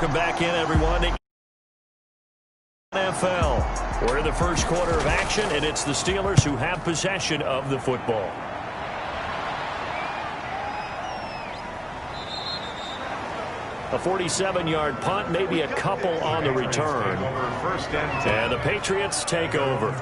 Welcome back in, everyone. NFL. We're in the first quarter of action, and it's the Steelers who have possession of the football. A 47-yard punt, maybe a couple on the return. And the Patriots take over.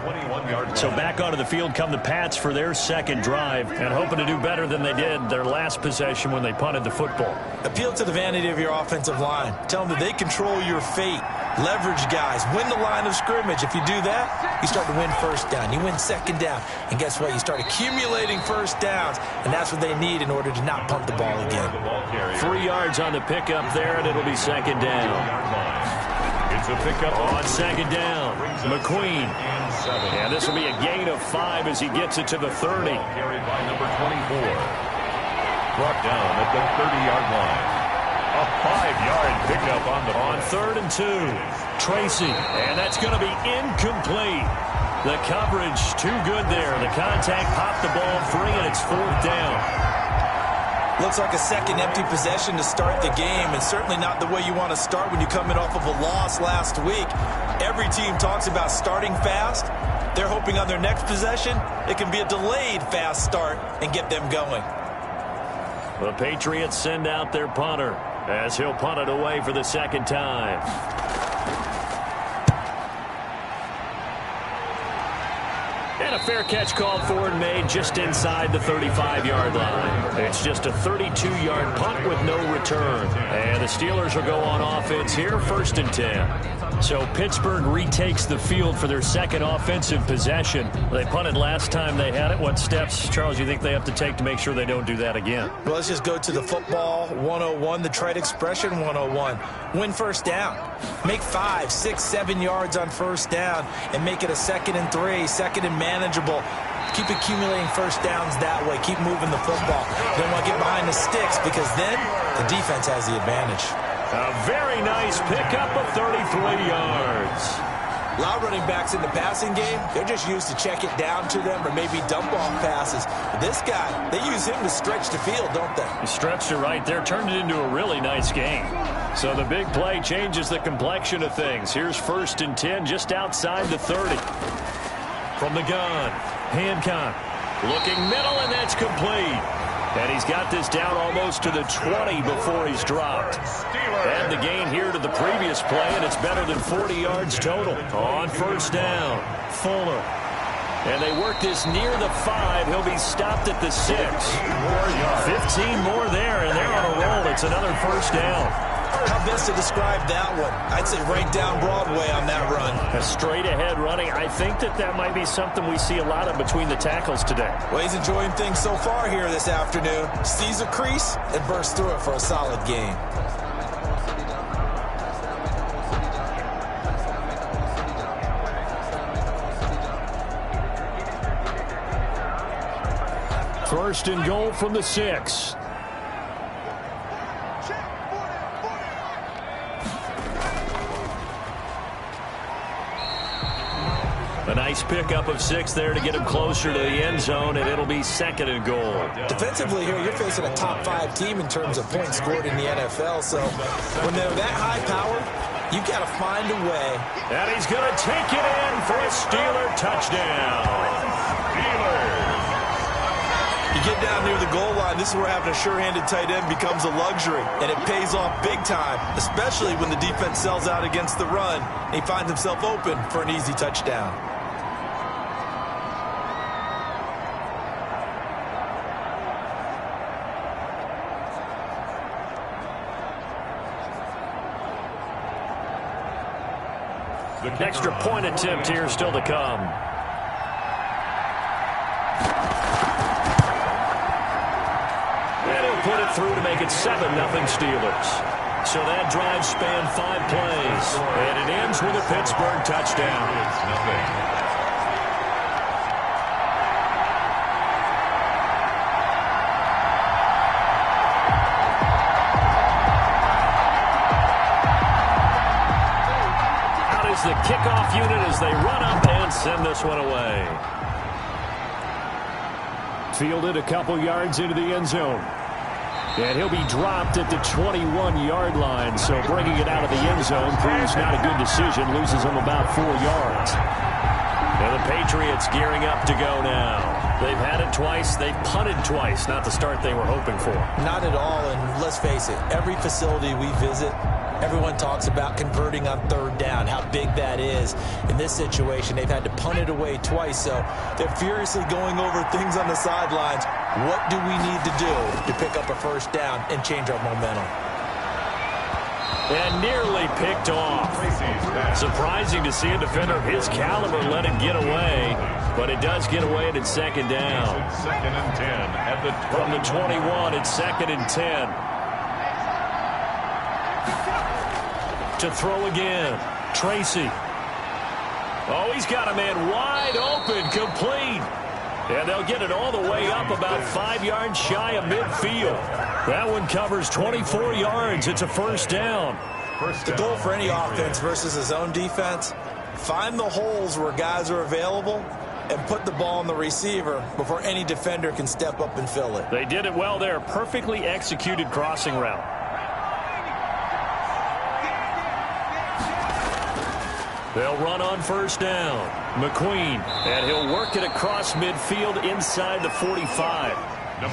So back onto the field come the Pats for their second drive, and hoping to do better than they did their last possession when they punted the football. Appeal to the vanity of your offensive line. Tell them that they control your fate. Leverage guys. Win the line of scrimmage. If you do that, you start to win first down. You win second down. And guess what? You start accumulating first downs. And that's what they need in order to not punt the ball again. 3 yards on the pickup there, and it'll be second down. It's a pickup on second down. McQueen. And this will be a gain of 5 as he gets it to the 30. Carried by number 24. Brought down at the 30-yard line. A 5-yard pickup on 3rd and 2. Tracy, and that's going to be incomplete. The coverage too good there. The contact popped the ball free, and it's 4th down. Looks like a second empty possession to start the game, and certainly not the way you want to start when you come in off of a loss last week. Every team talks about starting fast. They're hoping on their next possession it can be a delayed fast start and get them going. The Patriots send out their punter as he'll punt it away for the second time. And a fair catch called for and made just inside the 35-yard line. It's just a 32-yard punt with no return. And the Steelers will go on offense here, 1st and 10. So Pittsburgh retakes the field for their second offensive possession. They punted last time they had it. What steps, Charles, you think they have to take to make sure they don't do that again? Well, let's just go to the football 101, the trade expression 101. Win first down. Make 5, 6, 7 yards on first down and make it a 2nd and 3, 2nd and manageable. Keep accumulating first downs that way. Keep moving the football. You don't want to get behind the sticks because then the defense has the advantage. A very nice pickup of 33 yards. A lot of running backs in the passing game, they're just used to check it down to them or maybe dump off passes. But this guy, they use him to stretch the field, don't they? He stretched it right there, turned it into a really nice game. So the big play changes the complexion of things. Here's 1st and 10 just outside the 30. From the gun, Hancock looking middle, and that's complete. And he's got this down almost to the 20 before he's dropped. Add the gain here to the previous play, and it's better than 40 yards total. On 1st down, Fuller. And they work this near the 5. He'll be stopped at the 6. 15 more there, and they're on a roll. It's another 1st down. How best to describe that one? I'd say right down Broadway on that run. A straight-ahead running. I think that might be something we see a lot of between the tackles today. Well, he's enjoying things so far here this afternoon. Sees a crease and bursts through it for a solid gain. First and goal from the 6. A nice pickup of 6 there to get him closer to the end zone, and it'll be 2nd and goal. Defensively here, you're facing a top 5 team in terms of points scored in the NFL. So when they're that high powered, you got to find a way. And he's going to take it in for a Steeler touchdown. You get down near the goal line, this is where having a sure-handed tight end becomes a luxury, and it pays off big time, especially when the defense sells out against the run, and he finds himself open for an easy touchdown. The extra point attempt here still to come. Put it through to make it 7-0 Steelers. So that drive spanned 5 plays, and it ends with a Pittsburgh touchdown. Out is the kickoff unit as they run up and send this one away. Fielded a couple yards into the end zone. And he'll be dropped at the 21-yard line. So bringing it out of the end zone proves not a good decision. Loses him about 4 yards. And the Patriots gearing up to go now. They've had it twice. They've punted twice. Not the start they were hoping for. Not at all. And let's face it, every facility we visit, everyone talks about converting on third down, how big that is. In this situation, they've had to punt it away twice, so they're furiously going over things on the sidelines. What do we need to do to pick up a first down and change our momentum? And nearly picked off. Surprising to see a defender of his caliber let it get away, but it does get away and it's second down. Second and 10 at the From the 21, it's second and 10. To throw again, Tracy. Oh, he's got a man wide open, complete. And they'll get it all the way up about 5 yards shy of midfield. That one covers 24 yards. It's a first down. The goal for any offense versus a zone defense, find the holes where guys are available and put the ball on the receiver before any defender can step up and fill it. They did it well there. Perfectly executed crossing route. They'll run on first down. McQueen, and he'll work it across midfield inside the 45.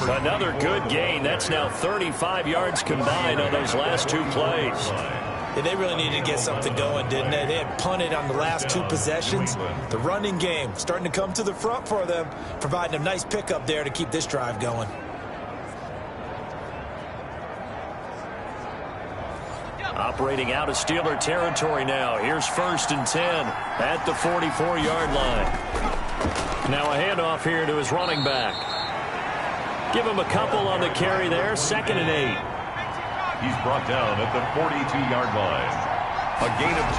Another good gain. That's now 35 yards combined on those last 2 plays. Yeah, they really needed to get something going, didn't they? They had punted on the last 2 possessions. The running game starting to come to the front for them, providing a nice pickup there to keep this drive going. Operating out of Steeler territory now. Here's first and 10 at the 44-yard line. Now a handoff here to his running back. Give him a couple on the carry there. Second and 8. He's brought down at the 42-yard line. A gain of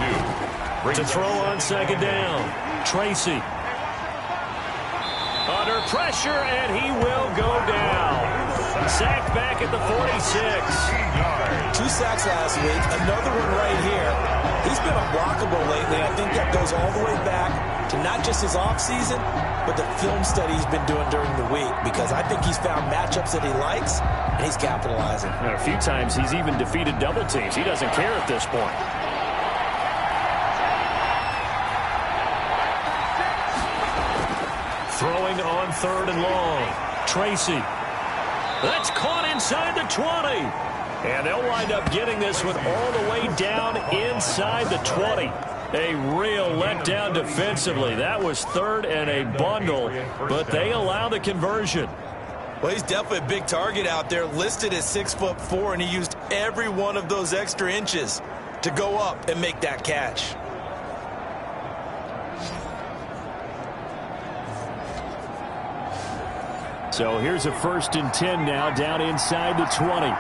2. To throw on second down, Tracy. Under pressure, and he will go down. Sacked back at the 46. 2 sacks last week, another one right here. He's been unblockable lately. I think that goes all the way back to not just his offseason, but the film study he's been doing during the week, because I think he's found matchups that he likes, and he's capitalizing. And a few times he's even defeated double teams. He doesn't care at this point. Throwing on third and long. Tracy. That's caught inside the 20. And they'll wind up getting this one all the way down inside the 20. A real letdown defensively. That was third and a bundle, but they allow the conversion. Well, he's definitely a big target out there, listed at 6'4", and he used every one of those extra inches to go up and make that catch. So here's a first and 10 now, down inside the 20.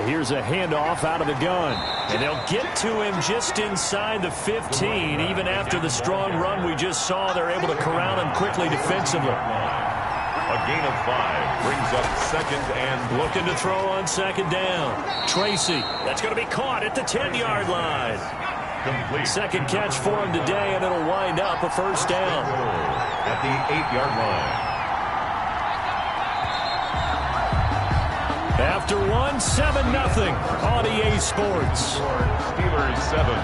Here's a handoff out of the gun. And they'll get to him just inside the 15. Even after the strong run we just saw, they're able to corral him quickly defensively. A gain of 5 brings up second and... Looking to throw on second down. Tracy. That's going to be caught at the 10-yard line. Complete. Second catch for him today, and it'll wind up a first down. At the 8-yard line. After one, 7-0 on EA Sports. Steelers 7,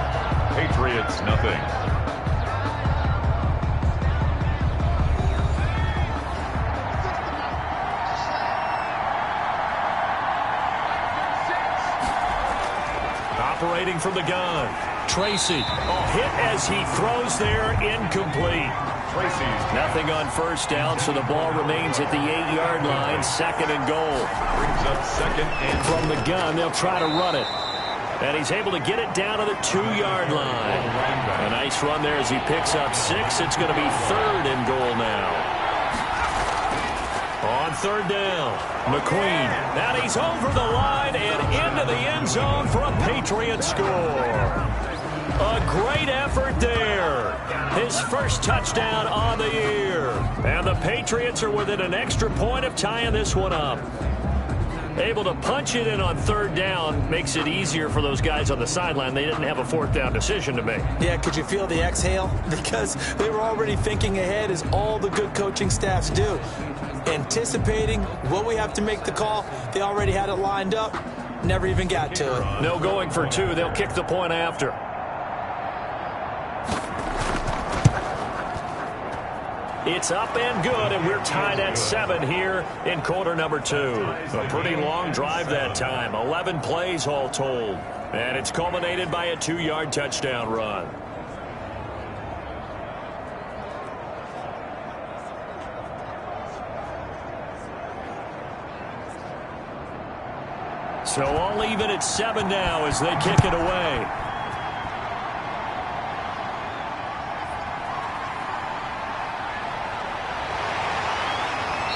Patriots nothing. Operating from the gun. Tracy. Hit as he throws there, incomplete. Nothing on first down, so the ball remains at the 8-yard line, second and goal. Brings up second and... From the gun, they'll try to run it. And he's able to get it down to the 2-yard line. A nice run there as he picks up 6. It's going to be third and goal now. On third down, McQueen. Now he's over the line and into the end zone for a Patriot score. A great effort there. His first touchdown on the year. And the Patriots are within an extra point of tying this one up. Able to punch it in on third down makes it easier for those guys on the sideline. They didn't have a fourth down decision to make. Yeah, could you feel the exhale? Because they were already thinking ahead, as all the good coaching staffs do. Anticipating what we have to make the call. They already had it lined up. Never even got to it. No going for two. They'll kick the point after. It's up and good, and we're tied at 7 here in quarter number 2. A pretty long drive that time. 11 plays all told. And it's culminated by a 2-yard touchdown run. So all even at 7 now as they kick it away.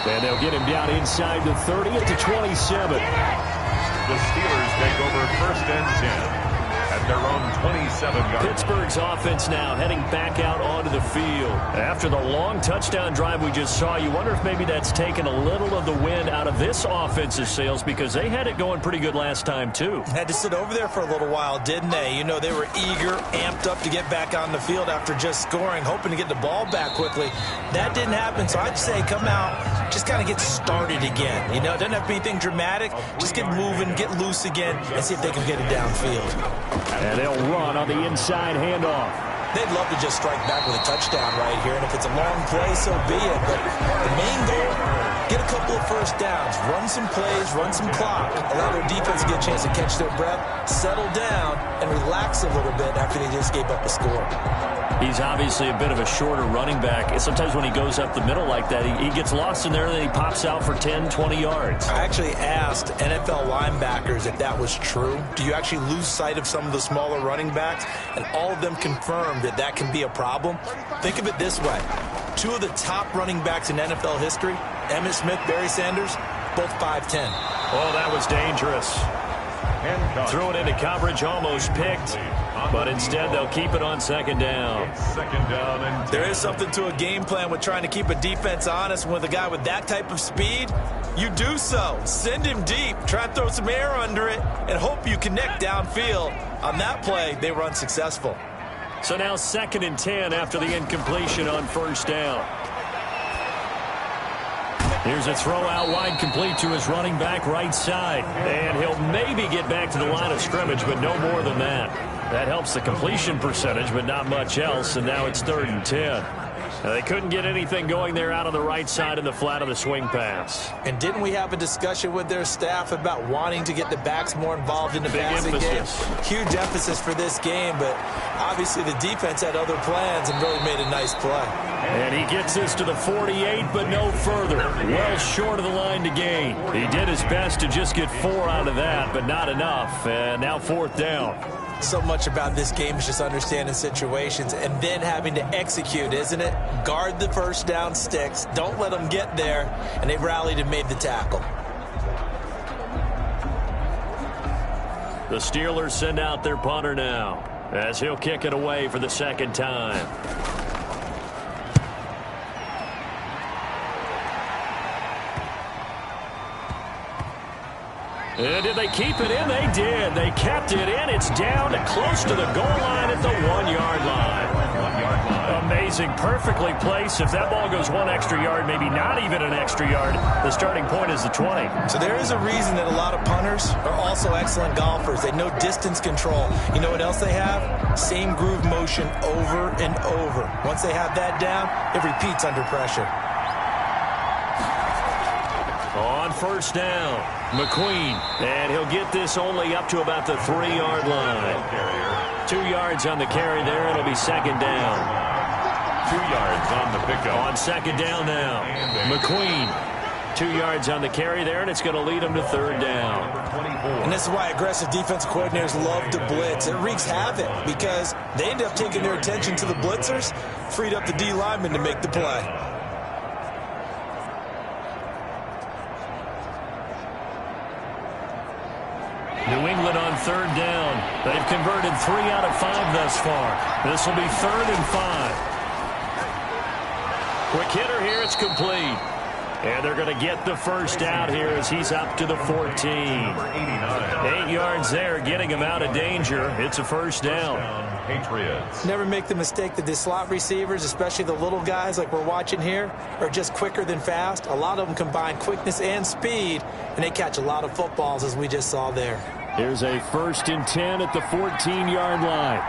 And they'll get him down inside the 30 at the 27. The Steelers take over first and 10 at their own 27-yard. Pittsburgh's offense now heading back out onto the field. After the long touchdown drive we just saw, you wonder if maybe that's taken a little of the wind out of this offense's sails, because they had it going pretty good last time too. Had to sit over there for a little while, didn't they? You know, they were eager, amped up to get back on the field after just scoring, hoping to get the ball back quickly. That didn't happen, so I'd say come out, just kind of get started again. You know, it doesn't have to be anything dramatic. Just get moving, get loose again, and see if they can get it downfield. And they'll run on the inside handoff. They'd love to just strike back with a touchdown right here, and if it's a long play, so be it. But the main goal, get a couple of first downs, run some plays, run some clock, allow their defense to get a chance to catch their breath, settle down, and relax a little bit after they just gave up a score. He's obviously a bit of a shorter running back. And sometimes when he goes up the middle like that, he gets lost in there, and then he pops out for 10, 20 yards. I actually asked NFL linebackers if that was true. Do you actually lose sight of some of the smaller running backs? And all of them confirmed that that can be a problem. Think of it this way. 2 of the top running backs in NFL history, Emmitt Smith, Barry Sanders, both 5'10". Oh, that was dangerous. Threw it into coverage, almost picked. But instead, they'll keep it on second down. There is something to a game plan with trying to keep a defense honest. With a guy with that type of speed, you do so. Send him deep. Try to throw some air under it and hope you connect downfield. On that play, they were unsuccessful. So now 2nd and 10 after the incompletion on first down. Here's a throw out wide, complete to his running back right side. And he'll maybe get back to the line of scrimmage, but no more than that. That helps the completion percentage, but not much else. And now it's 3rd and 10. Now, they couldn't get anything going there out on the right side in the flat of the swing pass. And didn't we have a discussion with their staff about wanting to get the backs more involved in the passing game? Huge emphasis for this game, but obviously the defense had other plans and really made a nice play. And he gets this to the 48, but no further. Well short of the line to gain. He did his best to just get 4 out of that, but not enough. And now 4th down. So much about this game is just understanding situations and then having to execute, isn't it? Guard the first down sticks. Don't let them get there. And they rallied and made the tackle. The Steelers send out their punter now as he'll kick it away for the 2nd time. And did they keep it in? They did. They kept it in. It's down close to the goal line at the 1-yard line. Amazing. Perfectly placed. If that ball goes 1 extra yard, maybe not even an extra yard, the starting point is the 20. So there is a reason that a lot of punters are also excellent golfers. They know distance control. You know what else they have? Same groove motion over and over. Once they have that down, it repeats under pressure. On first down, McQueen, and he'll get this only up to about the 3-yard line. 2 yards on the carry there. It'll be 2nd down. 2 yards on the pickup. On 2nd down now, McQueen. 2 yards on the carry there, and it's going to lead him to 3rd down. And this is why aggressive defensive coordinators love to blitz. It wreaks havoc because they end up taking their attention to the blitzers, freed up the D lineman to make the play. New England on 3rd down. They've converted 3 out of 5 thus far. This will be 3rd and 5. Quick hitter here. It's complete. And they're going to get the first out here as he's up to the 14. 8 yards there, getting him out of danger. It's a first down. Patriots. Never make the mistake that the slot receivers, especially the little guys like we're watching here, are just quicker than fast. A lot of them combine quickness and speed, and they catch a lot of footballs, as we just saw there. Here's a 1st and 10 at the 14-yard line.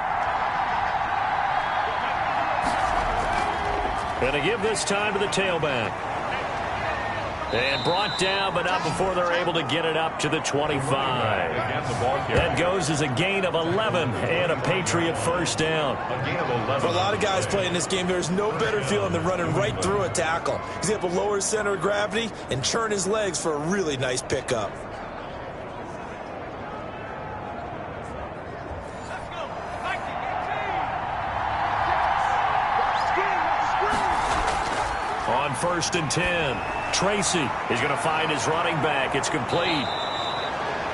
Going to give this time to the tailback. And brought down, but not before they're able to get it up to the 25. That goes as a gain of 11 and a Patriot first down. For a lot of guys playing this game, there's no better feeling than running right through a tackle. He's able to lower his center of gravity and churn his legs for a really nice pickup. On 1st and 10. Tracy is going to find his running back. It's complete.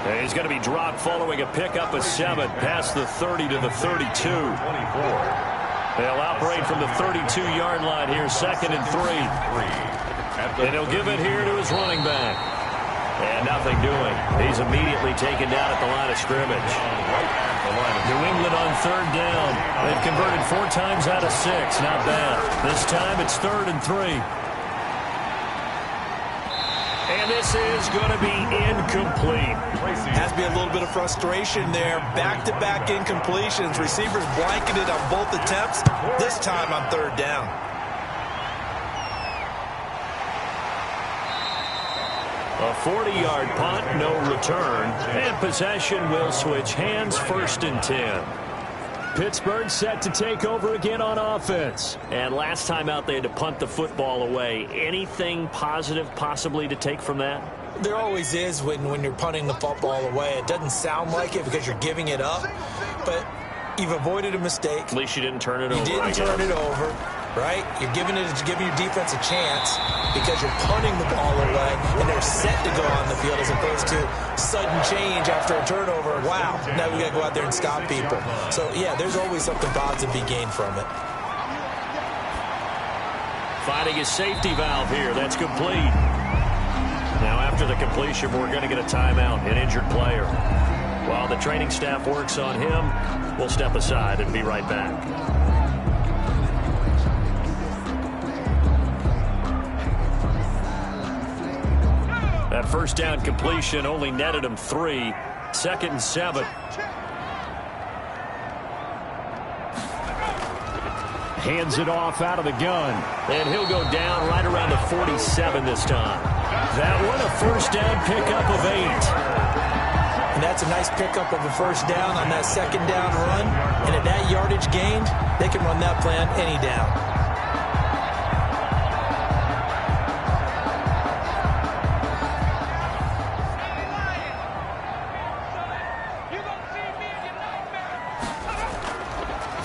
And he's going to be dropped following a pickup of 7 past the 30 to the 32. 24. They'll operate from the 32-yard line here, 2nd and 3. And he'll give it here to his running back. And nothing doing. He's immediately taken down at the line of scrimmage. New England on 3rd down. They've converted 4 times out of 6. Not bad. This time it's 3rd and 3. And this is going to be incomplete. Has to be a little bit of frustration there. Back-to-back incompletions. Receivers blanketed on both attempts. This time on 3rd down. A 40-yard punt, no return. And possession will switch hands, 1st and 10. Pittsburgh set to take over again on offense. And last time out, they had to punt the football away. Anything positive possibly to take from that? There always is when you're punting the football away. It doesn't sound like it because you're giving it up, but you've avoided a mistake. At least you didn't turn it over. You didn't turn it over, right? You're giving your defense a chance because you're punting the ball away, and they're set to go on the field as opposed to sudden change after a turnover. Wow, now we got to go out there and stop people. So, yeah, there's always something positive to be gained from it. Finding his safety valve here. That's complete. Now, after the completion, we're going to get a timeout, an injured player. While the training staff works on him, we'll step aside and be right back. That first down completion only netted him 3. 2nd and 7. Hands it off out of the gun. And he'll go down right around the 47 this time. That one a first down pickup of 8. And that's a nice pickup of a first down on that 2nd down run. And at that yardage gained, they can run that plan any down.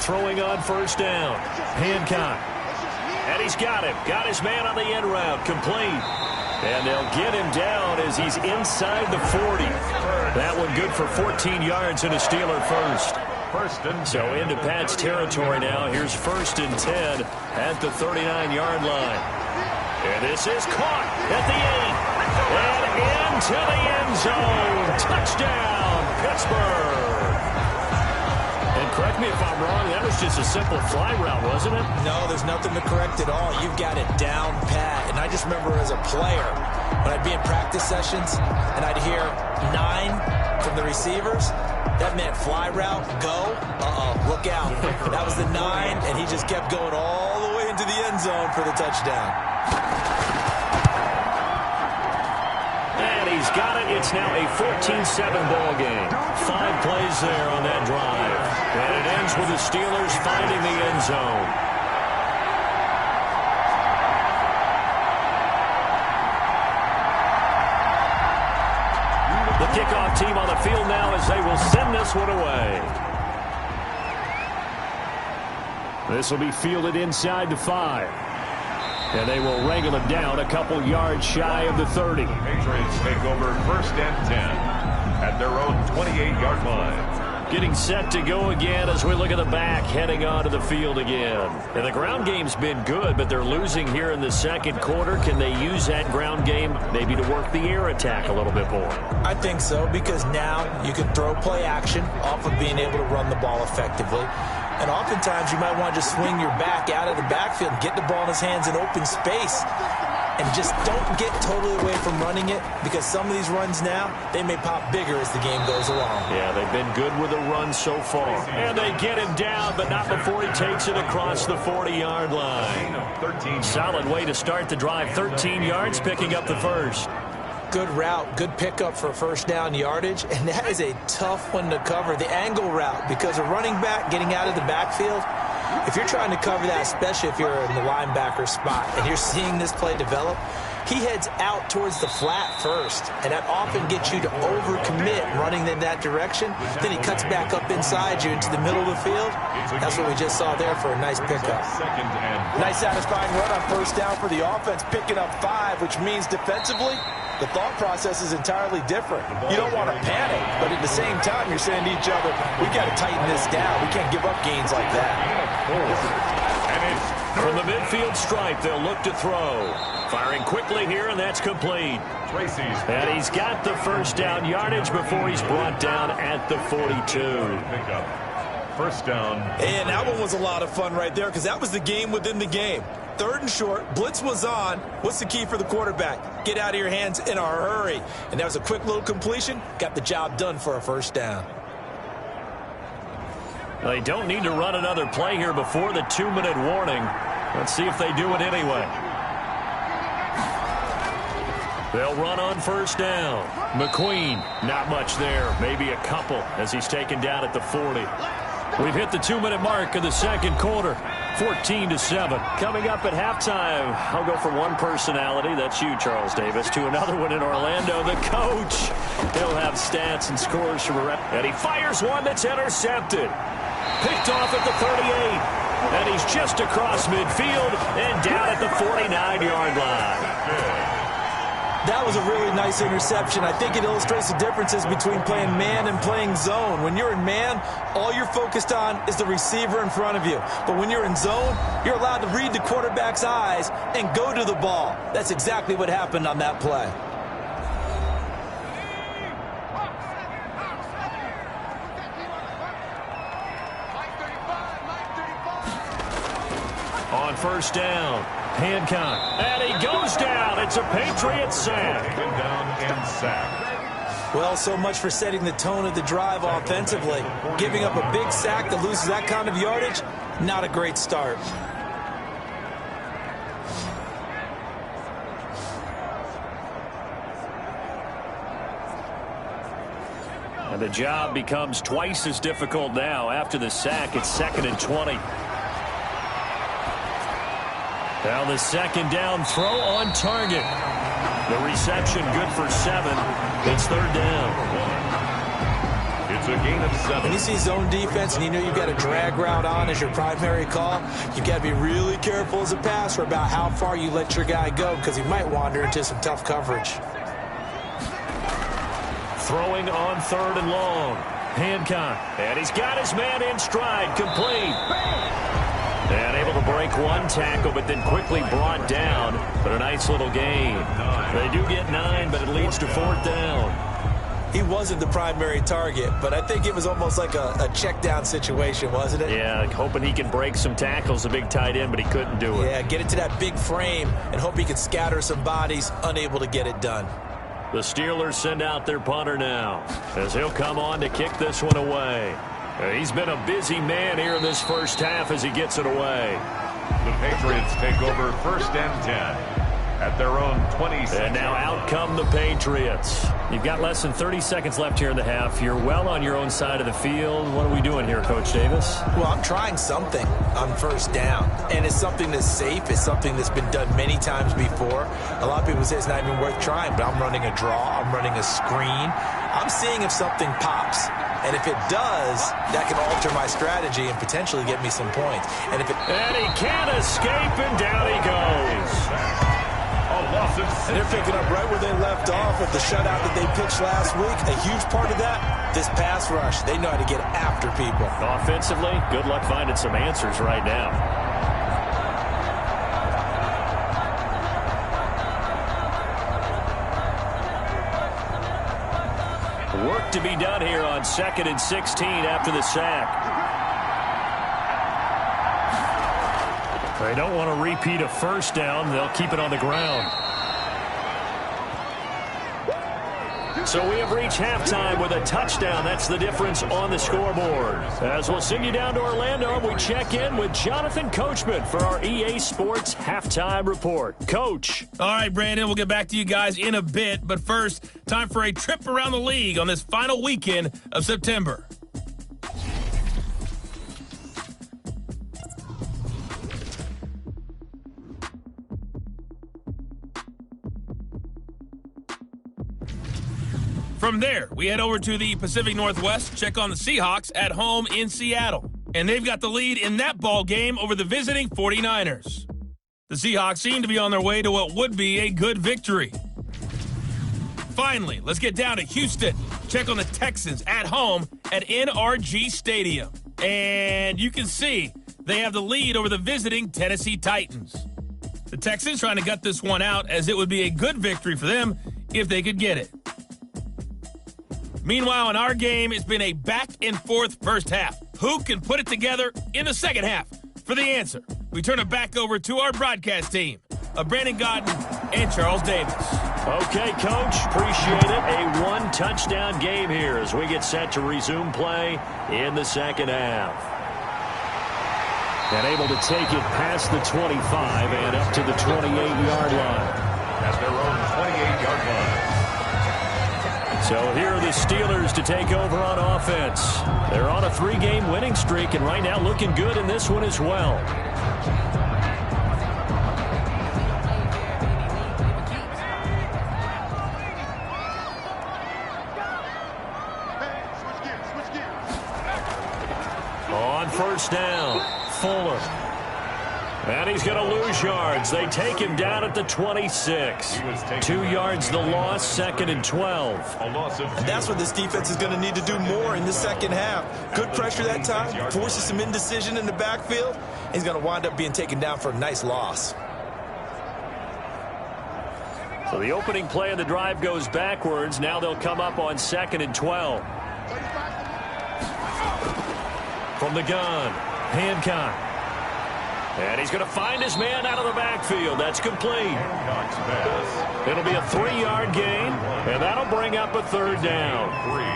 Throwing on first down. Hancock. And he's got him. Got his man on the end route. Complete. And they'll get him down as he's inside the 40. That one good for 14 yards and a Steeler first. So into Pat's territory now. Here's 1st and 10 at the 39-yard line. And this is caught at the 8. And into the end zone. Touchdown, Pittsburgh. And correct me if I'm wrong, that was just a simple fly route, wasn't it? No, there's nothing to correct at all. You've got it down pat. And I just remember as a player, when I'd be in practice sessions and I'd hear 9 from the receivers, that meant fly route, go, look out. That was the 9, and he just kept going all the way into the end zone for the touchdown. And he's got it. It's now a 14-7 ball game. 5 plays there on that drive. And it ends with the Steelers finding the end zone. The kickoff team on the field now as they will send this one away. This will be fielded inside the 5. And they will wrangle him down a couple yards shy of the 30. Patriots take over 1st and 10 at their own 28-yard line. Getting set to go again as we look at the back heading onto the field again. And the ground game's been good, but they're losing here in the second quarter. Can they use that ground game maybe to work the air attack a little bit more? I think so, because now you can throw play action off of being able to run the ball effectively. And oftentimes you might want to just swing your back out of the backfield, get the ball in his hands in open space, and just don't get totally away from running it, because some of these runs now, they may pop bigger as the game goes along. Yeah, they've been good with the run so far. And they get him down, but not before he takes it across the 40-yard line. Solid way to start the drive. 13 yards, picking up the first. Good route, good pickup for first down yardage, and that is a tough one to cover, the angle route, because a running back getting out of the backfield, if you're trying to cover that, especially if you're in the linebacker spot and you're seeing this play develop, he heads out towards the flat first, and that often gets you to overcommit running in that direction. Then he cuts back up inside you into the middle of the field. That's what we just saw there for a nice pickup. Nice satisfying run on first down for the offense, picking up 5, which means defensively, the thought process is entirely different. You don't want to panic, but at the same time, you're saying to each other, we got to tighten this down. We can't give up gains like that. From the midfield stripe, they'll look to throw. Firing quickly here, and that's complete. And he's got the first down yardage before he's brought down at the 42. First down. And that one was a lot of fun right there, because that was the game within the game. 3rd and short, blitz was on. What's the key for the quarterback? Get out of your hands in a hurry. And that was a quick little completion. Got the job done for a first down. They don't need to run another play here before the 2-minute warning. Let's see if they do it anyway. They'll run on first down. McQueen, not much there. Maybe a couple as he's taken down at the 40. We've hit the 2-minute mark of the second quarter. 14-7. Coming up at halftime, I'll go from one personality, that's you, Charles Davis, to another one in Orlando, the coach. He'll have stats and scores from around. And he fires one that's intercepted. Picked off at the 38. And he's just across midfield and down at the 49-yard line. That was a really nice interception. I think it illustrates the differences between playing man and playing zone. When you're in man, all you're focused on is the receiver in front of you. But when you're in zone, you're allowed to read the quarterback's eyes and go to the ball. That's exactly what happened on that play. On first down, Hancock, and he goes down. It's a Patriots sack. Down and sack. Well, so much for setting the tone of the drive offensively. Giving up a big sack that loses that kind of yardage, not a great start. And the job becomes twice as difficult now. After the sack, it's 2nd and 20. Now the second down throw on target. The reception good for 7. It's 3rd down. It's a gain of 7. When you see zone defense and you know you've got a drag route on as your primary call, you've got to be really careful as a passer about how far you let your guy go, because he might wander into some tough coverage. Throwing on 3rd and long. Hancock. And he's got his man in stride. Complete. And able to break one tackle, but then quickly brought down. But a nice little gain. They do get 9, but it leads to 4th down. He wasn't the primary target, but I think it was almost like a check down situation, wasn't it? Yeah, hoping he can break some tackles, a big tight end, but he couldn't do it. Yeah, get it to that big frame and hope he can scatter some bodies, unable to get it done. The Steelers send out their punter now, as he'll come on to kick this one away. He's been a busy man here in this first half as he gets it away. The Patriots take over 1st and 10 at their own 26. And now out come the Patriots. You've got less than 30 seconds left here in the half. You're well on your own side of the field. What are we doing here, Coach Davis? Well, I'm trying something on first down, and it's something that's safe. It's something that's been done many times before. A lot of people say it's not even worth trying, but I'm running a draw. I'm running a screen. I'm seeing if something pops. And if it does, that can alter my strategy and potentially get me some points. And he can't escape, and down he goes. And they're picking up right where they left off with the shutout that they pitched last week. A huge part of that, this pass rush. They know how to get after people. Offensively, good luck finding some answers right now. Work to be done here on 2nd and 16 after the sack. They don't want to repeat a first down. They'll keep it on the ground. So we have reached halftime with a touchdown. That's the difference on the scoreboard. As we'll send you down to Orlando, we check in with Jonathan Coachman for our EA Sports Halftime Report. Coach. All right, Brandon, we'll get back to you guys in a bit. But first, time for a trip around the league on this final weekend of September. From there, we head over to the Pacific Northwest, check on the Seahawks at home in Seattle. And they've got the lead in that ball game over the visiting 49ers. The Seahawks seem to be on their way to what would be a good victory. Finally, let's get down to Houston. Check on the Texans at home at NRG Stadium. And you can see they have the lead over the visiting Tennessee Titans. The Texans trying to gut this one out, as it would be a good victory for them if they could get it. Meanwhile, in our game, it's been a back-and-forth first half. Who can put it together in the second half? For the answer, we turn it back over to our broadcast team of Brandon Godden and Charles Davis. Okay, Coach, appreciate it. A one-touchdown game here as we get set to resume play in the second half. And able to take it past the 25 and up to the 28-yard line. At their own 28-yard line. So here are the Steelers to take over on offense. They're on a 3-game winning streak, and right now looking good in this one as well. On first down, Fuller. And he's going to lose yards. They take him down at the 26. 2 yards the loss, 2nd and 12. And that's what this defense is going to need to do more in the second half. Good pressure that time, forces some indecision in the backfield. He's going to wind up being taken down for a nice loss. So the opening play of the drive goes backwards. Now they'll come up on 2nd and 12. From the gun, Hancock. And he's going to find his man out of the backfield. That's complete. It'll be a 3-yard gain, and that'll bring up a 3rd down.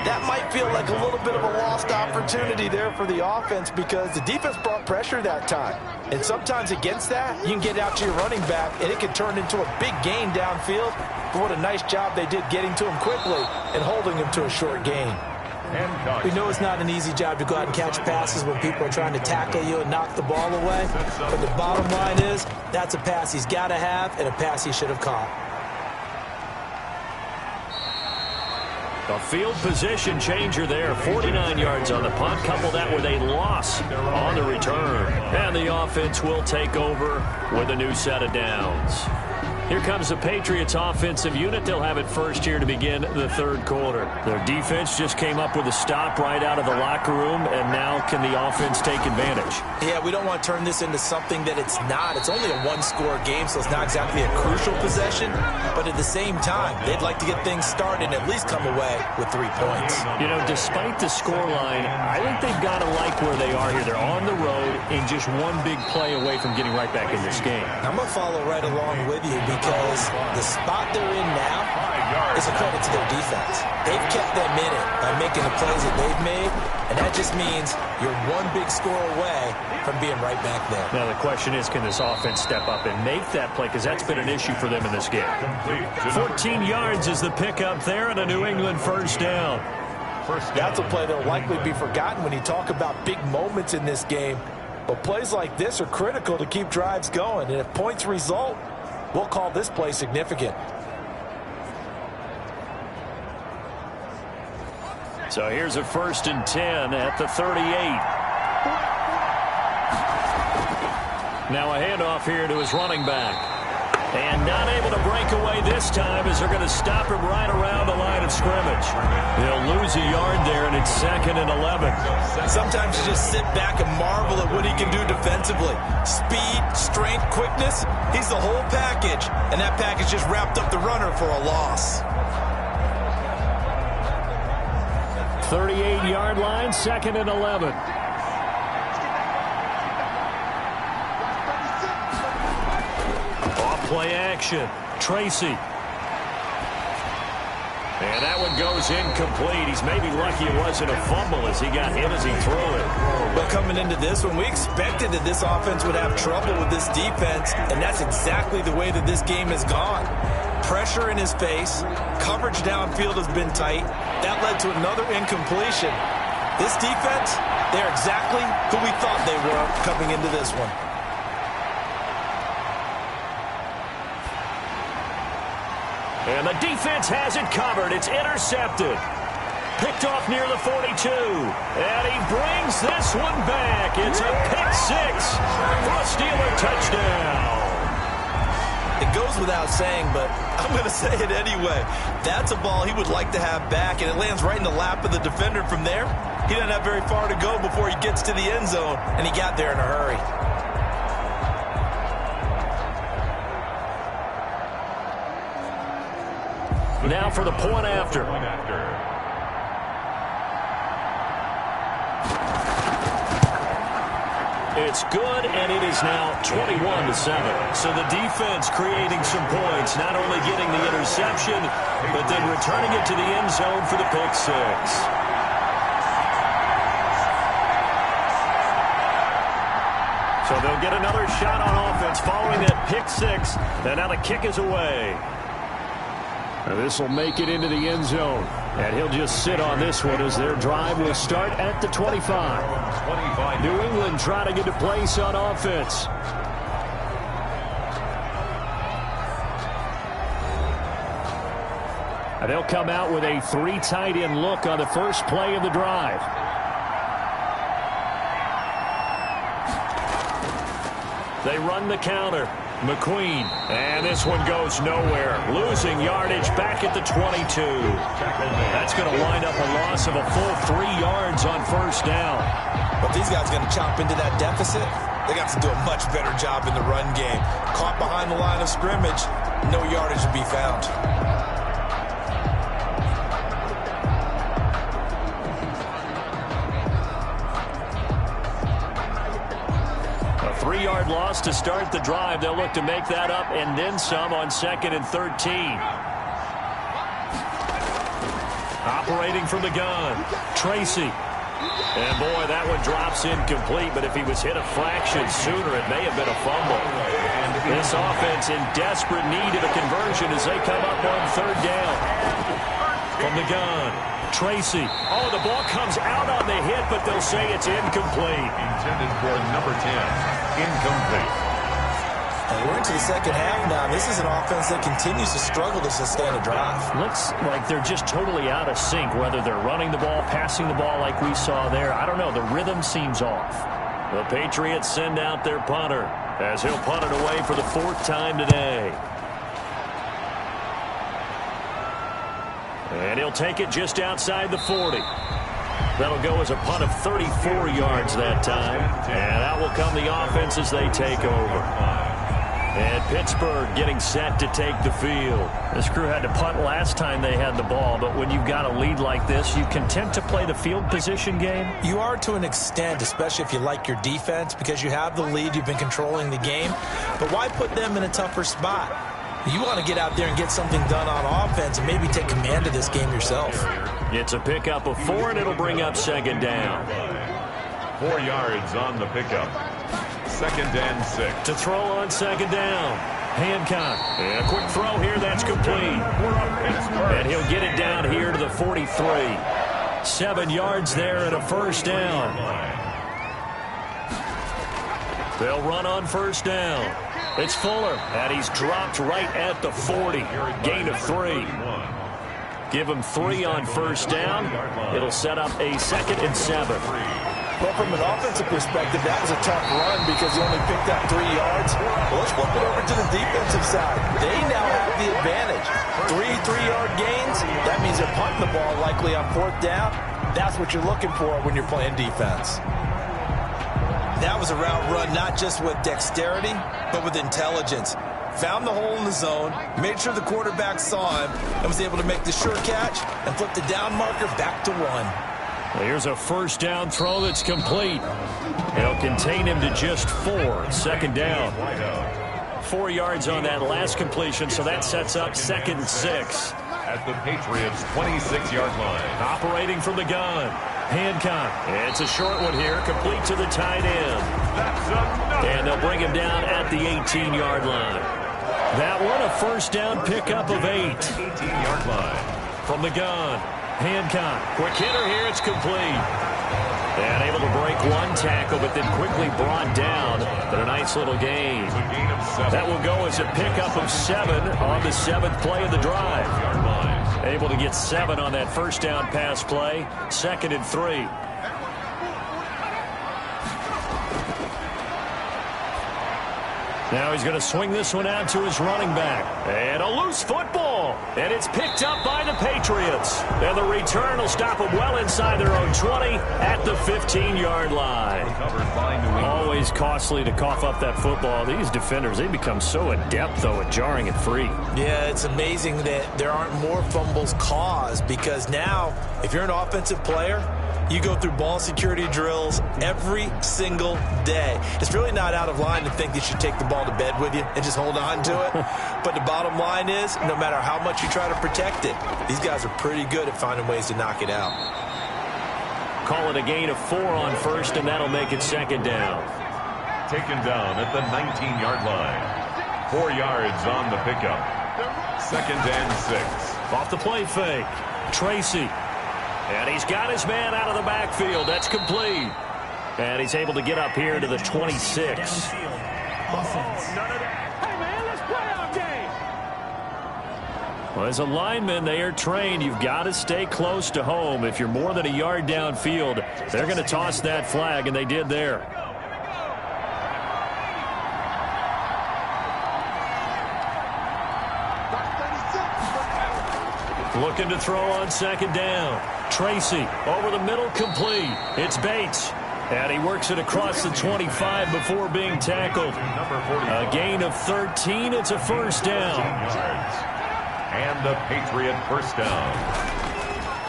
That might feel like a little bit of a lost opportunity there for the offense because the defense brought pressure that time. And sometimes against that, you can get out to your running back, and it can turn into a big gain downfield. But what a nice job they did getting to him quickly and holding him to a short gain. We know it's not an easy job to go out and catch passes when people are trying to tackle you and knock the ball away. But the bottom line is, that's a pass he's got to have and a pass he should have caught. A field position changer there. 49 yards on the punt. Couple that with a loss on the return. And the offense will take over with a new set of downs. Here comes the Patriots offensive unit. They'll have it first here to begin the 3rd quarter. Their defense just came up with a stop right out of the locker room, and now can the offense take advantage? Yeah, we don't want to turn this into something that it's not. It's only a one-score game, so it's not exactly a crucial possession. But at the same time, they'd like to get things started and at least come away with 3 points. You know, despite the scoreline, I think they've got to like where they are here. They're on the road and just one big play away from getting right back in this game. I'm going to follow right along with you because the spot they're in now is a credit to their defense. They've kept them in it by making the plays that they've made, and that just means you're one big score away from being right back there. Now the question is, can this offense step up and make that play? Because that's been an issue for them in this game. 14 yards is the pickup there and a New England first down. That's a play that will likely be forgotten when you talk about big moments in this game. But plays like this are critical to keep drives going. And if points result, we'll call this play significant. So here's a 1st and 10 at the 38. Now a handoff here to his running back. And not able to break away this time as they're going to stop him right around the line of scrimmage. They'll lose a yard there, and it's 2nd and 11. Sometimes you just sit back and marvel at what he can do defensively. Speed, strength, quickness, he's the whole package. And that package just wrapped up the runner for a loss. 38-yard line, 2nd and 11. Play action. Tracy. And that one goes incomplete. He's maybe lucky it wasn't a fumble as he got hit as he threw it. But coming into this one, we expected that this offense would have trouble with this defense, and that's exactly the way that this game has gone. Pressure in his face. Coverage downfield has been tight. That led to another incompletion. This defense, they're exactly who we thought they were coming into this one. And the defense has it covered. It's intercepted. Picked off near the 42. And he brings this one back. It's a pick six for a Steeler touchdown. It goes without saying, but I'm going to say it anyway. That's a ball he would like to have back, and it lands right in the lap of the defender from there. He doesn't have very far to go before he gets to the end zone, and he got there in a hurry. Now for the point after. It's good, and it is now 21-7. So the defense creating some points, not only getting the interception, but then returning it to the end zone for the pick six. So they'll get another shot on offense following that pick six, and now the kick is away. This will make it into the end zone, and he'll just sit on this one as their drive will start at the 25. New England trying to get a place on offense. And they'll come out with a 3 tight end look on the first play of the drive. They run the counter. McQueen, and this one goes nowhere. Losing yardage back at the 22. That's going to wind up a loss of a full 3 yards on first down. But these guys are going to chop into that deficit. They got to do a much better job in the run game. Caught behind the line of scrimmage, no yardage to be found. A 3-yard loss to start the drive. They'll look to make that up and then some on 2nd and 13. Operating from the gun, Tracy. And boy, that one drops incomplete, but if he was hit a fraction sooner, it may have been a fumble. This offense in desperate need of a conversion as they come up on 3rd down. From the gun, Tracy. Oh, the ball comes out on the hit, but they'll say it's incomplete. Intended for number 10. Incomplete. And we're into the second half now. This is an offense that continues to struggle to sustain a drive. Looks like they're just totally out of sync, whether they're running the ball, passing the ball like we saw there. I don't know. The rhythm seems off. The Patriots send out their punter as he'll punt it away for the 4th time today. And he'll take it just outside the 40. That'll go as a punt of 34 yards that time. And out will come the offense as they take over. And Pittsburgh getting set to take the field. This crew had to punt last time they had the ball, but when you've got a lead like this, you content to play the field position game? You are to an extent, especially if you like your defense, because you have the lead, you've been controlling the game. But why put them in a tougher spot? You want to get out there and get something done on offense and maybe take command of this game yourself. It's a pickup of 4, and it'll bring up 2nd down. 4 yards on the pickup. 2nd and 6. To throw on 2nd down. Hancock. And a quick throw here. That's complete. And he'll get it down here to the 43. 7 yards there and a 1st down. They'll run on 1st down. It's Fuller. And he's dropped right at the 40. Gain of 3. Give him 3 on 1st down. It'll set up a 2nd and 7. Well, from an offensive perspective, that was a tough run because he only picked up 3 yards. Well, let's flip it over to to the defensive side. They now have the advantage. 3-3-yard gains, that means they're punting the ball likely on 4th down. That's what you're looking for when you're playing defense. That was a route run not just with dexterity, but with intelligence. Found the hole in the zone, made sure the quarterback saw him, and was able to make the sure catch and flip the down marker back to 1. Here's a first down throw that's complete. It'll contain him to just 4. 2nd down. 4 yards on that last completion, so that sets up 2nd and 6. At the Patriots' 26-yard line. Operating from the gun. Hancock. It's a short one here, complete to the tight end. And they'll bring him down at the 18-yard line. That one, a first down pickup of 8. 18-yard line. From the gun. Hancock. Quick hitter here, it's complete. And able to break 1 tackle, but then quickly brought down. But a nice little gain. That will go as a pickup of 7 on the 7th play of the drive. Able to get 7 on that first down pass play. 2nd and 3. Now he's going to swing this one out to his running back. And a loose football. And it's picked up by the Patriots. And the return will stop them well inside their own 20 at the 15-yard line. Always costly to cough up that football. These defenders, they become so adept, though, at jarring it free. Yeah, it's amazing that there aren't more fumbles caused, because now, if you're an offensive player, you go through ball security drills every single day. It's really not out of line to think that you take the ball to bed with you and just hold on to it. But the bottom line is, no matter how much you try to protect it, these guys are pretty good at finding ways to knock it out. Call it a gain of 4 on first, and that'll make it 2nd down. Taken down at the 19-yard line. 4 yards on the pickup. 2nd and 6. Off the play fake. Tracy. And he's got his man out of the backfield. That's complete. And he's able to get up here to the 26. Well, as a lineman, they are trained. You've got to stay close to home. If you're more than a yard downfield, they're going to toss that flag, and they did there. Looking to throw on 2nd down. Tracy over the middle, complete. It's Bates. And he works it across the 25 before being tackled. A gain of 13. It's a first down. And the Patriot first down.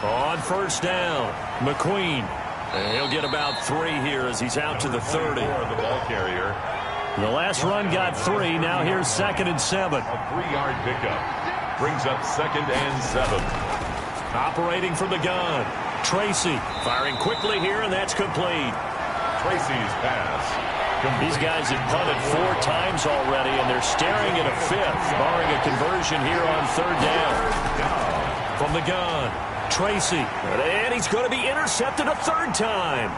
On first down, McQueen. And he'll get about 3 here as he's out to the 30. The ball carrier. The last run got 3. Now here's 2nd and 7. A 3-yard pickup. Brings up 2nd and 7. Operating from the gun. Tracy firing quickly here, and that's complete. Tracy's pass. These guys have punted 4 times already, and they're staring at a 5th, barring a conversion here on 3rd down. From the gun, Tracy. And he's going to be intercepted a 3rd time.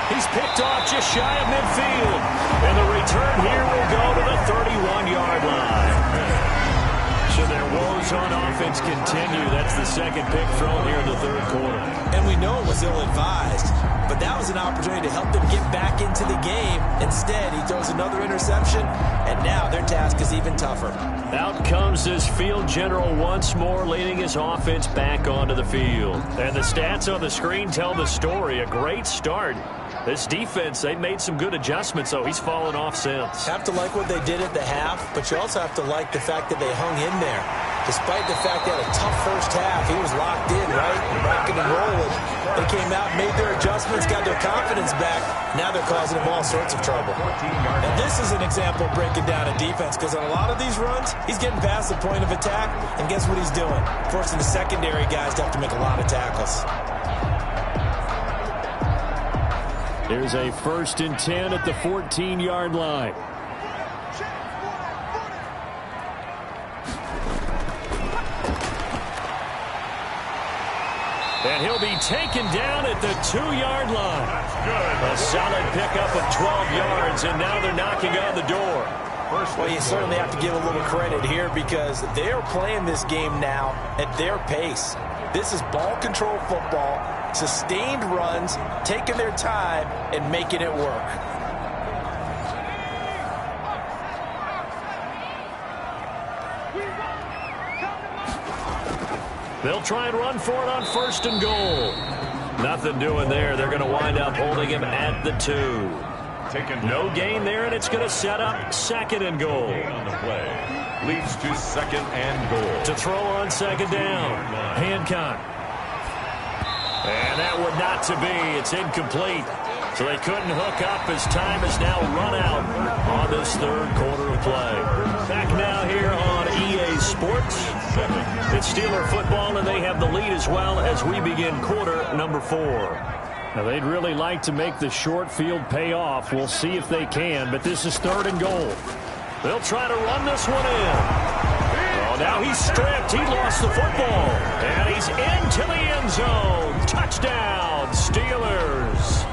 He's picked off just shy of midfield. And the return here will go to the 31-yard line. So their woes on offense continue. That's the 2nd pick thrown here in the 3rd quarter. And we know it was ill-advised, but that was an opportunity to help them get back into the game. Instead, he throws another interception, and now their task is even tougher. Out comes this field general once more, leading his offense back onto the field. And the stats on the screen tell the story. A great start. This defense, they made some good adjustments, so he's fallen off since. Have to like what they did at the half, but you also have to like the fact that they hung in there. Despite the fact they had a tough first half, he was locked in, right? Rocking and rolling. They came out, made their adjustments, got their confidence back. Now they're causing him all sorts of trouble. And this is an example of breaking down a defense, because on a lot of these runs, he's getting past the point of attack, and guess what he's doing? Forcing the secondary guys to have to make a lot of tackles. There's a 1st and 10 at the 14-yard line. And he'll be taken down at the 2-yard line. That's good. A solid pickup of 12 yards, and now they're knocking on the door. Well, you certainly have to give a little credit here, because they are playing this game now at their pace. This is ball control football, sustained runs, taking their time, and making it work. They'll try and run for it on 1st and goal. Nothing doing there. They're going to wind up holding him at the 2. No gain there, and it's going to set up 2nd and goal. On the play. Leads to 2nd and goal. To throw on 2nd down. Hancock. And that would not to be. It's incomplete. So they couldn't hook up as time has now run out on this 3rd quarter of play. Back now here on EA Sports. It's Steeler football, and they have the lead as well as we begin quarter number 4. Now, they'd really like to make the short field pay off. We'll see if they can, but this is 3rd and goal. They'll try to run this one in. Oh, now he's stripped. He lost the football. And he's into the end zone. Touchdown, Steelers.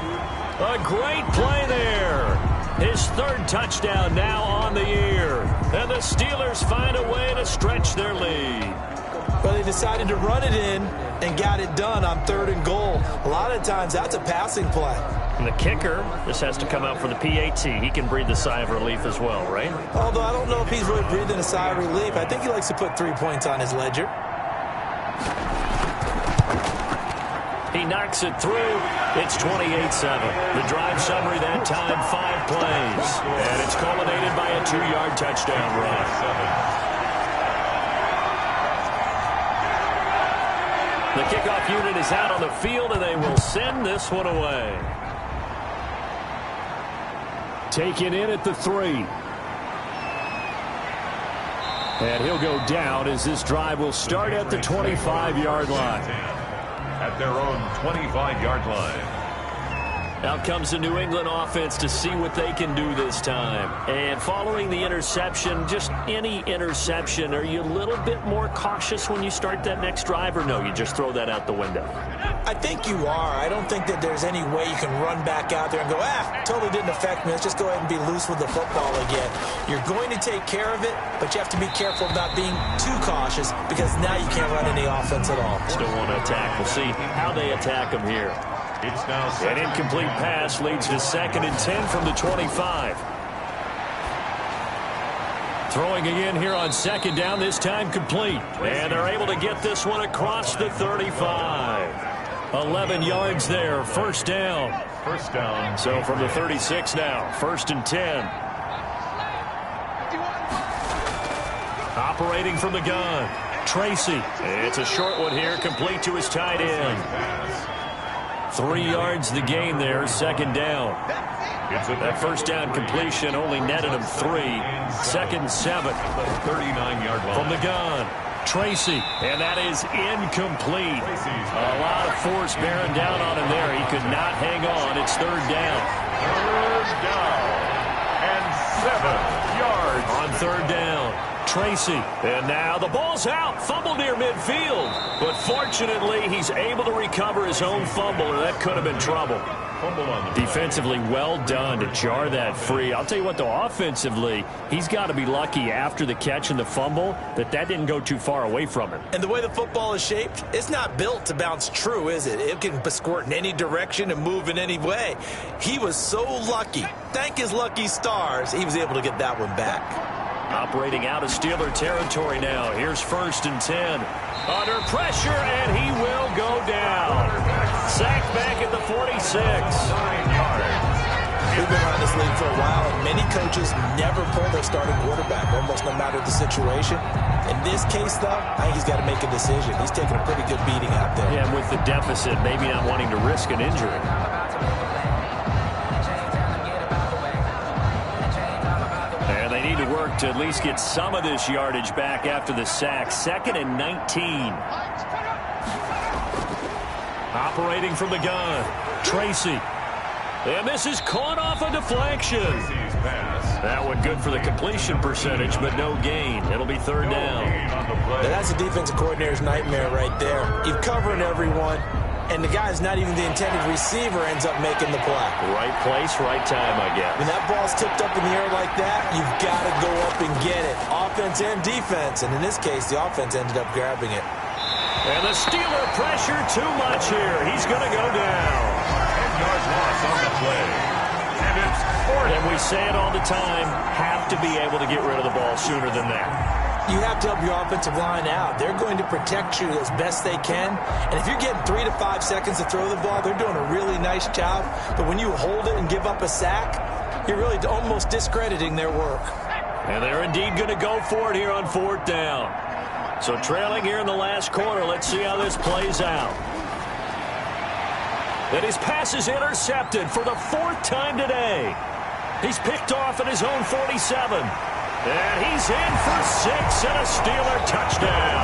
A great play there. His 3rd touchdown now on the year. And the Steelers find a way to stretch their lead. Well, they decided to run it in and got it done on 3rd and goal. A lot of times that's a passing play. And the kicker just has to come out for the PAT. He can breathe the sigh of relief as well, right? Although I don't know if he's really breathing a sigh of relief. I think he likes to put 3 points on his ledger. He knocks it through. It's 28-7. The drive summary that time, 5 plays. And it's culminated by a 2-yard touchdown run. The kickoff unit is out on the field, and they will send this one away. Taken in at the 3. And he'll go down as this drive will start at the 25-yard line. At their own 25-yard line. Out comes the New England offense to see what they can do this time. And following the interception, just any interception, are you a little bit more cautious when you start that next drive, or no, you just throw that out the window? I think you are. I don't think that there's any way you can run back out there and go, totally didn't affect me. Let's just go ahead and be loose with the football again. You're going to take care of it, but you have to be careful about being too cautious because now you can't run any offense at all. Still want to attack. We'll see how they attack them here. It's now an incomplete pass leads to 2nd and 10 from the 25. Throwing again here on 2nd down, this time complete. And they're able to get this one across the 35. 11 yards there, 1st down. First down. So from the 36 now, 1st and 10. Operating from the gun, Tracy. It's a short one here, complete to his tight end. 3 yards the gain there, 2nd down. That 1st down completion only netted him 3. 2nd and 7. 39-yard line. From the gun, Tracy. And that is incomplete. A lot of force bearing down on him there. He could not hang on. It's 3rd down. 3rd down. And 7 yards. On 3rd down, Tracy. And now the ball's out. Fumble near midfield. But fortunately, he's able to recover his own fumble, or that could have been trouble. Defensively, well done to jar that free. I'll tell you what, though, offensively, he's got to be lucky after the catch and the fumble that didn't go too far away from him. And the way the football is shaped, it's not built to bounce true, is it? It can squirt in any direction and move in any way. He was so lucky. Thank his lucky stars, he was able to get that one back. Operating out of Steeler territory now. Here's 1st and 10. Under pressure, and he will go down. Sacked back at the 46. 9 yards. We've been around this league for a while, and many coaches never pull their starting quarterback, almost no matter the situation. In this case, though, I think he's got to make a decision. He's taking a pretty good beating out there. Yeah, with the deficit, maybe not wanting to risk an injury. Need to work to at least get some of this yardage back after the sack. 2nd and 19. Operating from the gun, Tracy. And this is caught off a deflection. That one good for the completion percentage, but no gain. It'll be 3rd down. That's a defensive coordinator's nightmare right there. You're covering everyone, and the guy's not even the intended receiver ends up making the play. Right place, right time, I guess. When that ball's tipped up in the air like that, you've got to go up and get it. Offense and defense. And in this case, the offense ended up grabbing it. And the Steeler pressure too much here. He's going to go down. 10 yards loss on the play. And it's 4th. And we say it all the time, have to be able to get rid of the ball sooner than that. You have to help your offensive line out. They're going to protect you as best they can. And if you're getting 3 to 5 seconds to throw the ball, they're doing a really nice job. But when you hold it and give up a sack, you're really almost discrediting their work. And they're indeed going to go for it here on 4th down. So trailing here in the last quarter, let's see how this plays out. And his pass is intercepted for the 4th time today. He's picked off at his own 47. And he's in for 6 and a Steeler touchdown.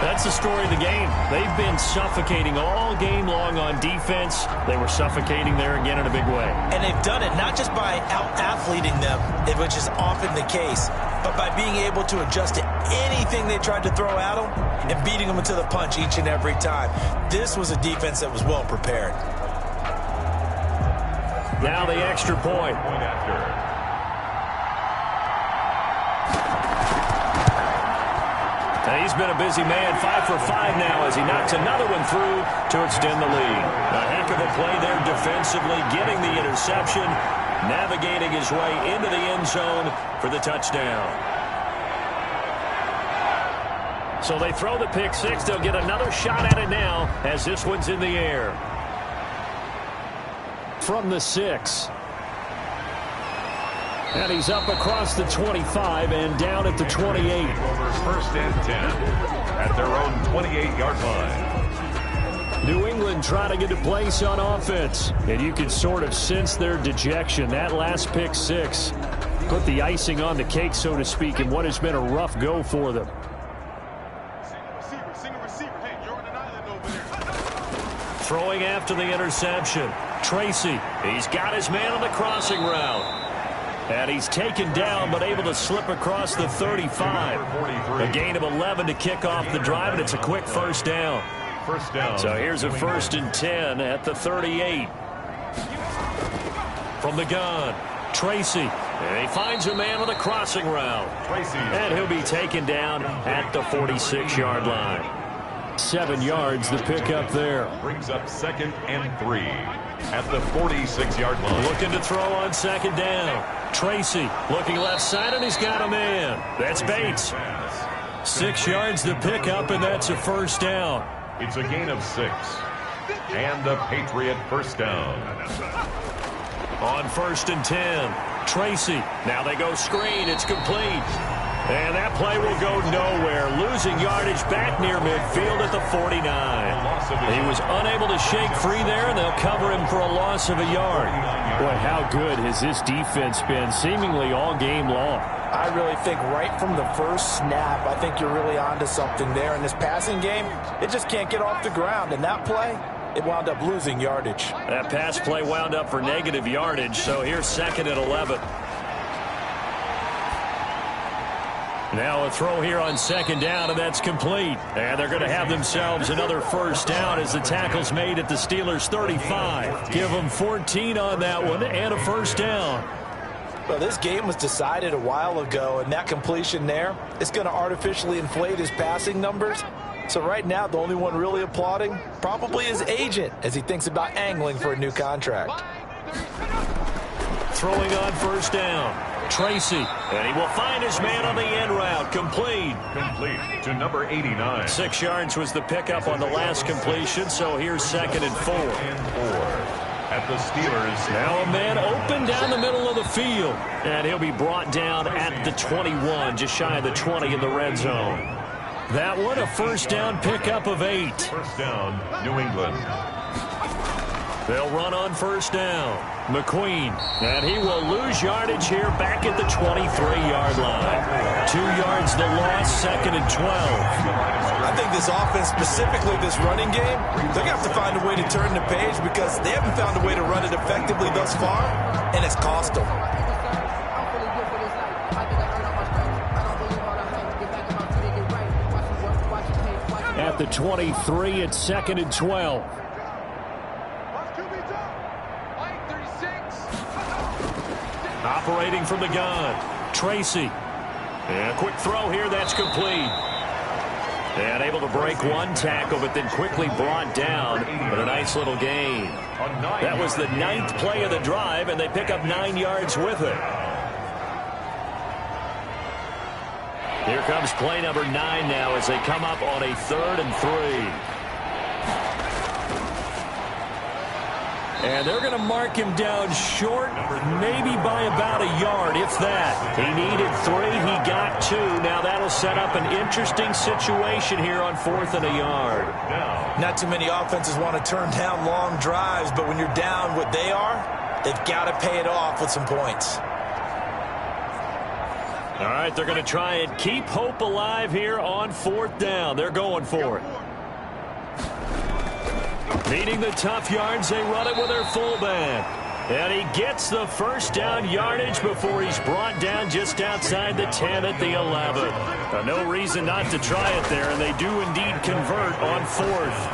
That's the story of the game. They've been suffocating all game long on defense. They were suffocating there again in a big way. And they've done it not just by out-athleting them, which is often the case, but by being able to adjust to anything they tried to throw at them and beating them to the punch each and every time. This was a defense that was well prepared. Now the extra point. And he's been a busy man, 5 for 5 now as he knocks another one through to extend the lead. A heck of a play there defensively, getting the interception, navigating his way into the end zone for the touchdown. So they throw the pick six. They'll get another shot at it now as this one's in the air. From the 6. And he's up across the 25 and down at the 28. First and 10 at their own 28-yard line. New England trying to get a place on offense. And you can sort of sense their dejection. That last pick six put the icing on the cake, so to speak, in what has been a rough go for them. Throwing after the interception. Tracy, he's got his man on the crossing route. And he's taken down, but able to slip across the 35. A gain of 11 to kick off the drive, and it's a quick first down. First down. So here's a 1st and 10 at the 38. From the gun, Tracy. And he finds a man on the crossing route. Tracy. And he'll be taken down at the 46-yard line. 7 yards, the pickup there. Brings up 2nd and 3 at the 46-yard line. Looking to throw on 2nd down. Tracy looking left side, and he's got a man. That's Bates. 6 yards the pickup, and that's a first down. It's a gain of 6. And the Patriot first down. On 1st and 10, Tracy. Now they go screen. It's complete. And that play will go nowhere. Losing yardage back near midfield at the 49. He was unable to shake free there, and they'll cover him for a loss of a yard. Boy, how good has this defense been seemingly all game long? I really think right from the first snap, I think you're really onto something there. In this passing game, it just can't get off the ground. And that play, it wound up losing yardage. That pass play wound up for negative yardage, so here's 2nd and 11. Now a throw here on 2nd down, and that's complete. And they're going to have themselves another first down as the tackle's made at the Steelers' 35. Give them 14 on that one and a first down. Well, this game was decided a while ago, and that completion there is going to artificially inflate his passing numbers. So right now, the only one really applauding probably his agent as he thinks about angling for a new contract. Throwing on 1st down. Tracy, and he will find his man on the end route. Complete to number 89. 6 yards was the pickup on the last completion, so here's 2nd and 4. At the Steelers. Now a man open down the middle of the field, and he'll be brought down at the 21, just shy of the 20 in the red zone. That one a first down pickup of 8. First down, New England. They'll run on 1st down. McQueen, and he will lose yardage here back at the 23-yard line. 2 yards the loss, 2nd and 12. I think this offense, specifically this running game, they're going to have to find a way to turn the page because they haven't found a way to run it effectively thus far, and it's cost them. At the 23, it's 2nd and 12. Operating from the gun, Tracy. And a quick throw here, that's complete. And able to break one tackle, but then quickly brought down with a nice little gain. That was the 9th play of the drive, and they pick up 9 yards with it. Here comes play number 9 now as they come up on a 3rd and 3. And they're going to mark him down short, maybe by about a yard, if that. He needed 3. He got 2. Now that'll set up an interesting situation here on 4th and a yard. Not too many offenses want to turn down long drives, but when you're down what they are, they've got to pay it off with some points. All right, they're going to try and keep hope alive here on 4th down. They're going for it. Needing the tough yards, they run it with their fullback. And he gets the first down yardage before he's brought down just outside the 10 at the 11. No reason not to try it there, and they do indeed convert on 4th.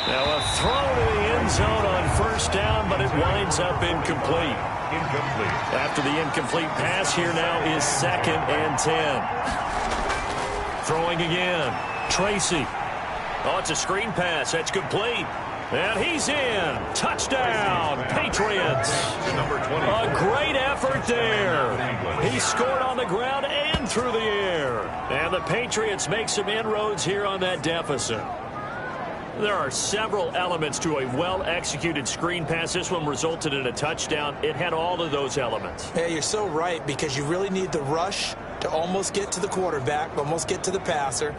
Now a throw to the end zone on 1st down, but it winds up incomplete. After the incomplete pass, here now is 2nd and 10. Throwing again. Tracy. Oh, it's a screen pass. That's complete. And he's in. Touchdown, Patriots. A great effort there. He scored on the ground and through the air. And the Patriots make some inroads here on that deficit. There are several elements to a well-executed screen pass. This one resulted in a touchdown. It had all of those elements. Yeah, you're so right, because you really need the rush to almost get to the quarterback, almost get to the passer.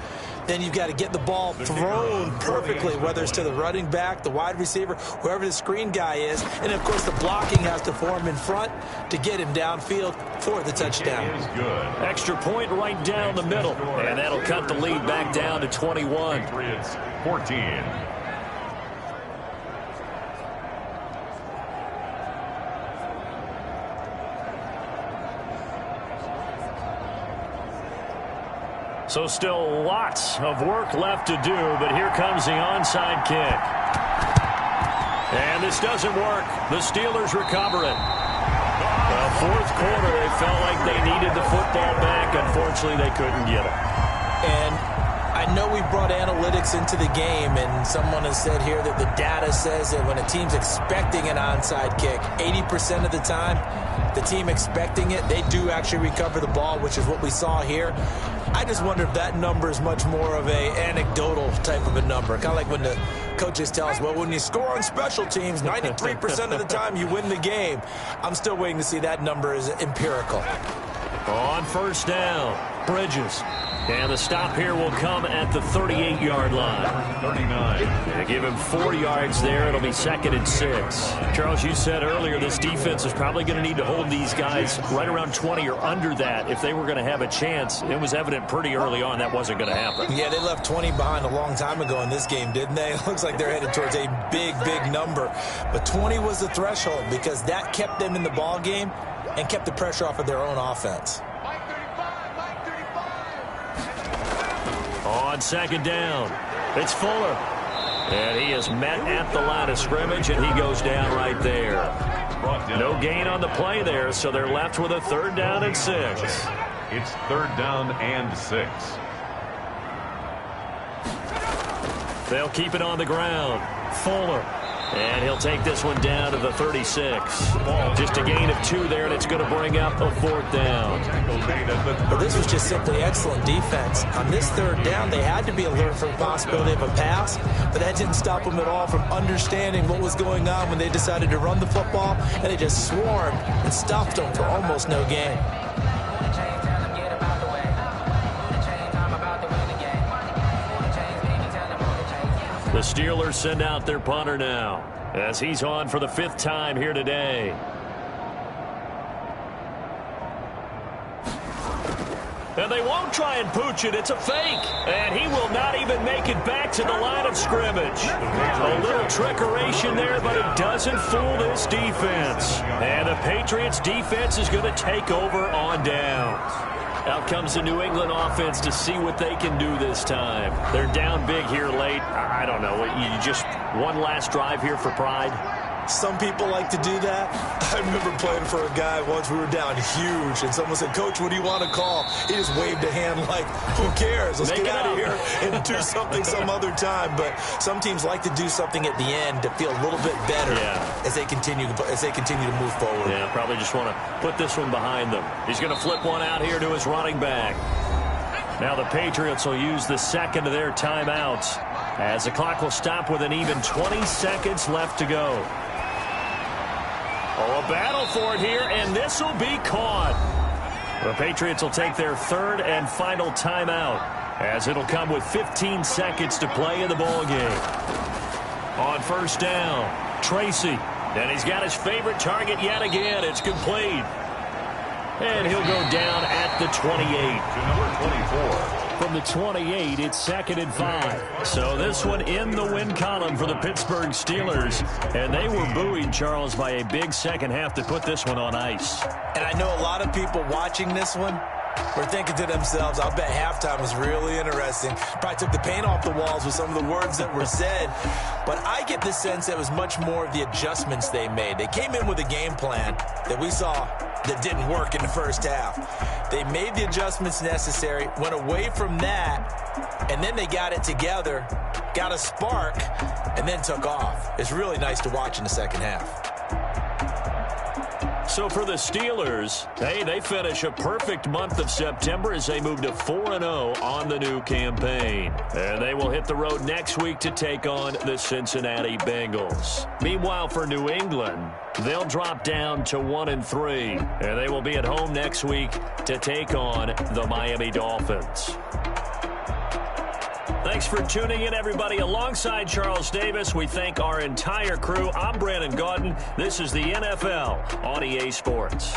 Then you've got to get the ball thrown perfectly, whether it's to the running back, the wide receiver, whoever the screen guy is. And, of course, the blocking has to form in front to get him downfield for the touchdown. Extra point right down the middle. And that'll cut the lead back down to 21. Patriots 14. So still lots of work left to do, but here comes the onside kick. And this doesn't work. The Steelers recover it. Well, 4th quarter, they felt like they needed the football back. Unfortunately, they couldn't get it. And I know we brought analytics into the game, and someone has said here that the data says that when a team's expecting an onside kick, 80% of the time, the team expecting it, they do actually recover the ball, which is what we saw here. I just wonder if that number is much more of a anecdotal type of a number. Kind of like when the coaches tell us, well, when you score on special teams, 93% of the time you win the game. I'm still waiting to see that number is empirical. On 1st down, Bridges. And the stop here will come at the 38-yard line. 39. They give him 4 yards there. It'll be 2nd and 6. Charles, you said earlier this defense is probably going to need to hold these guys right around 20 or under that if they were going to have a chance. It was evident pretty early on that wasn't going to happen. Yeah, they left 20 behind a long time ago in this game, didn't they? It looks like they're headed towards a big, big number. But 20 was the threshold because that kept them in the ball game and kept the pressure off of their own offense. On 2nd down, it's Fuller. And he is met at the line of scrimmage, and he goes down right there. No gain on the play there, so they're left with a 3rd down and 6. It's 3rd down and 6. They'll keep it on the ground. Fuller. And he'll take this one down to the 36. Just a gain of 2 there, and it's going to bring up a 4th down. But this was just simply excellent defense. On this 3rd down, they had to be alert for the possibility of a pass, but that didn't stop them at all from understanding what was going on when they decided to run the football, and they just swarmed and stuffed them for almost no gain. The Steelers send out their punter now as he's on for the 5th time here today. And they won't try and pooch it. It's a fake. And he will not even make it back to the line of scrimmage. A little trickeration there, but it doesn't fool this defense. And the Patriots defense is going to take over on downs. Out comes the New England offense to see what they can do this time. They're down big here late. I don't know. You just one last drive here for pride? Some people like to do that. I remember playing for a guy once. We were down huge, and someone said, "Coach, what do you want to call?" He just waved a hand like, who cares? Let's get out of here and do something some other time. But some teams like to do something at the end to feel a little bit better as they continue to move forward. Yeah, probably just want to put this one behind them. He's going to flip one out here to his running back. Now the Patriots will use the second of their timeouts as the clock will stop with an even 20 seconds left to go. Oh, a battle for it here, and this will be caught. The Patriots will take their third and final timeout as it'll come with 15 seconds to play in the ballgame. On first down, Tracy. And he's got his favorite target yet again. It's complete. And he'll go down at the 28. To number 24. From the 28, it's 2nd and 5. So this one in the win column for the Pittsburgh Steelers. And they were buoyed, Charles, by a big second half to put this one on ice. And I know a lot of people watching this one were thinking to themselves, I'll bet halftime was really interesting. Probably took the paint off the walls with some of the words that were said. But I get the sense that it was much more of the adjustments they made. They came in with a game plan that we saw that didn't work in the first half. They made the adjustments necessary, went away from that, and then they got it together, got a spark, and then took off. It's really nice to watch in the second half. So for the Steelers, hey, they finish a perfect month of September as they move to 4-0 on the new campaign. And they will hit the road next week to take on the Cincinnati Bengals. Meanwhile, for New England, they'll drop down to 1-3. And they will be at home next week to take on the Miami Dolphins. Thanks for tuning in, everybody. Alongside Charles Davis, we thank our entire crew. I'm Brandon Gaudin. This is the NFL on EA Sports.